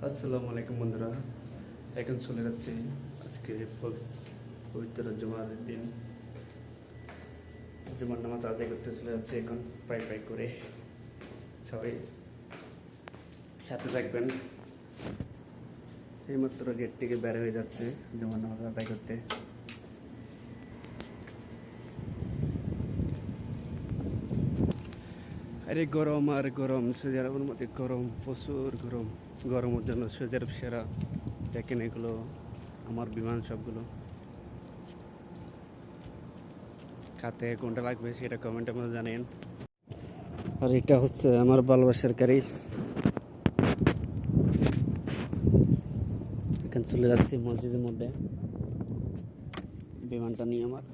আসসালামু আলাইকুম বন্ধুরা। এখন চলে যাচ্ছি আজকে পবিত্র জুমার দিন। জুমার নামাজ আদায় করতে চলে যাচ্ছে এখন প্রায় করে। সবাই সাথে থাকবেন। এইমাত্র গেট থেকে বের হয়ে যাচ্ছে জুমার নামাজ আদায় করতে। আরে গরম আর গরম, সৌদি আরবের মধ্যে গরম, প্রচুর গরম। গরমের জন্য সৌদি আরব সেরা। দেখেন এগুলো আমার বিমান সবগুলো। খাতে কোনটা লাগবে সেটা কমেন্টের মধ্যে জানেন। আর এটা হচ্ছে আমার ভালোবাসার গাড়ি। এখানে চলে যাচ্ছি মসজিদের মধ্যে বিমানটা নিয়ে আমার।